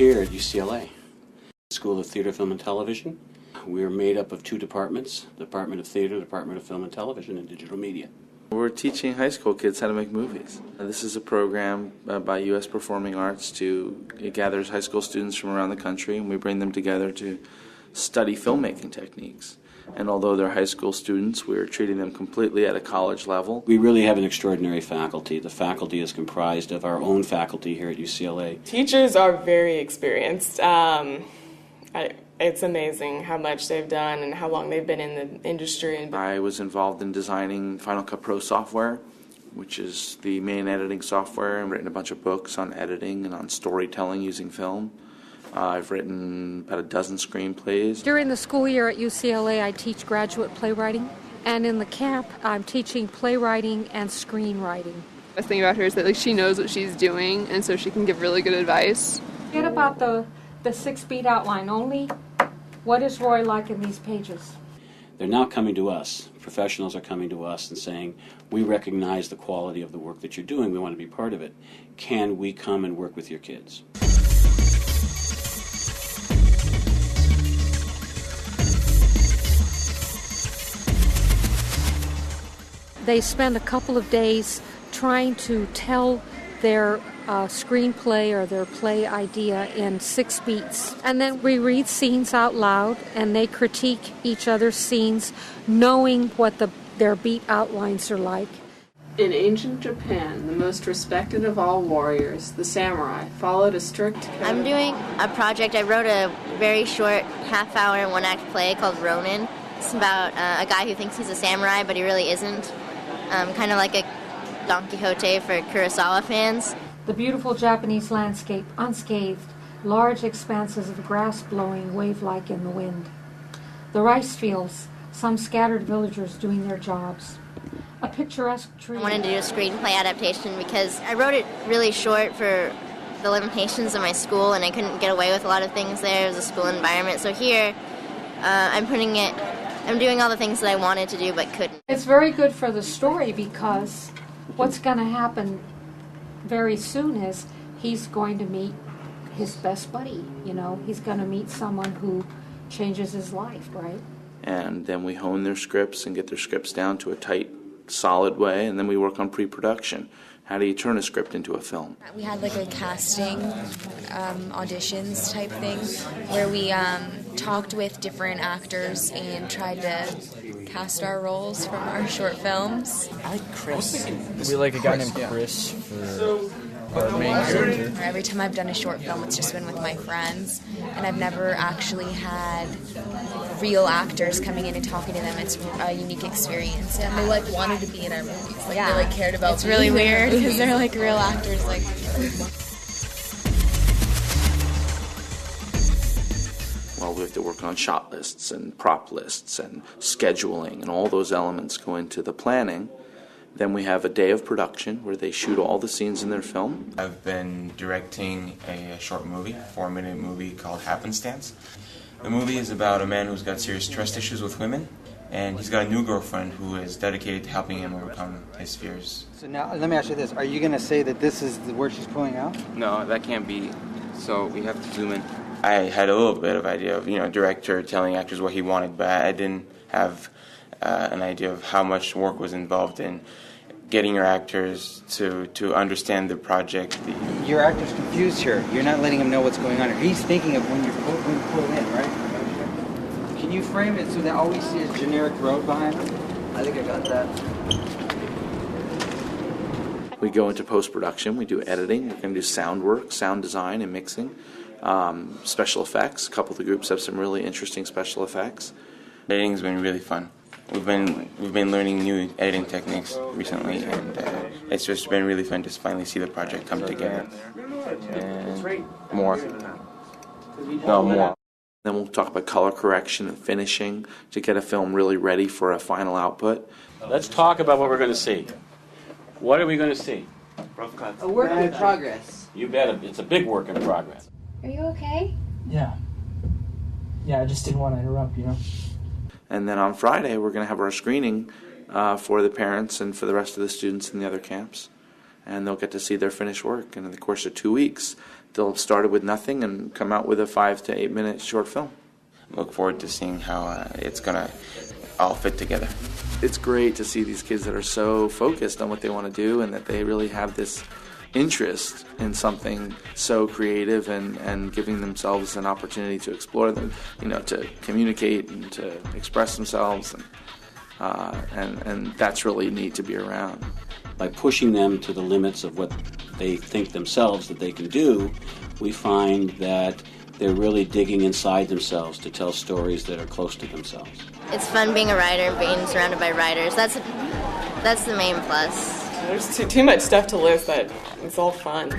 here at UCLA, School of Theater, Film, and Television. We are made up of two departments, Department of Theater, Department of Film and Television, and Digital Media. We're teaching high school kids how to make movies. This is a program by U.S. Performing Arts it gathers high school students from around the country, and we bring them together to study filmmaking techniques. And although they're high school students, we're treating them completely at a college level. We really have an extraordinary faculty. The faculty is comprised of our own faculty here at UCLA. Teachers are very experienced. It's amazing how much they've done and how long they've been in the industry. I was involved in designing Final Cut Pro software, which is the main editing software, and written a bunch of books on editing and on storytelling using film. I've written about a dozen screenplays. During the school year at UCLA, I teach graduate playwriting, and in the camp, I'm teaching playwriting and screenwriting. The best thing about her is that she knows what she's doing, and so she can give really good advice. Forget about the 6-beat outline only. What is Roy like in these pages? They're now coming to us. Professionals are coming to us and saying, we recognize the quality of the work that you're doing. We want to be part of it. Can we come and work with your kids? They spend a couple of days trying to tell their screenplay or their play idea in 6 beats. And then we read scenes out loud, and they critique each other's scenes, knowing what their beat outlines are like. In ancient Japan, the most respected of all warriors, the samurai, followed a strict code. I'm doing a project. I wrote a very short half-hour one-act play called Ronin. It's about a guy who thinks he's a samurai, but he really isn't. Kind of like a Don Quixote for Kurosawa fans. The beautiful Japanese landscape, unscathed, large expanses of grass blowing wave-like in the wind. The rice fields, some scattered villagers doing their jobs. A picturesque tree. I wanted to do a screenplay adaptation because I wrote it really short for the limitations of my school, and I couldn't get away with a lot of things there. It was a school environment. So here, I'm doing all the things that I wanted to do but couldn't. It's very good for the story because what's going to happen very soon is he's going to meet his best buddy. He's going to meet someone who changes his life, right? And then we hone their scripts and get their scripts down to a tight, solid way, and then we work on pre-production. How do you turn a script into a film? We had like a casting auditions type thing where we talked with different actors and tried to cast our roles from our short films. I like Chris. We like a guy named Chris for our main character. Every time I've done a short film, it's just been with my friends, and I've never actually had real actors coming in and talking to them. It's a unique experience. And they wanted to be in our movies. Yeah. They cared about. It's really weird because they're like real actors. Well, we have to work on shot lists and prop lists and scheduling, and all those elements go into the planning. Then we have a day of production where they shoot all the scenes in their film. I've been directing a short movie, a 4-minute movie called Happenstance. The movie is about a man who's got serious trust issues with women, and he's got a new girlfriend who is dedicated to helping him overcome his fears. So now, let me ask you this. Are you going to say that this is where she's pulling out? No, that can't be. So we have to zoom in. I had a little bit of idea of, director telling actors what he wanted, but I didn't have an idea of how much work was involved in getting your actors to understand the project. Your actor's confused here. You're not letting him know what's going on. He's thinking of when you pull in, right? Can you frame it so that all we see is generic road behind him? I think I got that. We go into post-production. We do editing. We're going to do sound work, sound design, and mixing. Special effects. A couple of the groups have some really interesting special effects. Editing's been really fun. We've been learning new editing techniques recently, and it's just been really fun to finally see the project come together. And more. Then we'll talk about color correction and finishing to get a film really ready for a final output. Let's talk about what we're going to see. What are we going to see? Rough cuts. A work in progress. You bet. It's a big work in progress. Are you okay? Yeah, I just didn't want to interrupt, And then on Friday, we're going to have our screening for the parents and for the rest of the students in the other camps. and they'll get to see their finished work. And in the course of 2 weeks, they'll have started with nothing and come out with a 5 to 8 minute short film. Look forward to seeing how it's going to all fit together. It's great to see these kids that are so focused on what they want to do and that they really have this interest in something so creative and giving themselves an opportunity to explore them, to communicate and to express themselves. And that's really neat to be around. By pushing them to the limits of what they think themselves that they can do, we find that they're really digging inside themselves to tell stories that are close to themselves. It's fun being a writer and being surrounded by writers. That's the main plus. There's too much stuff to list, but it's all fun.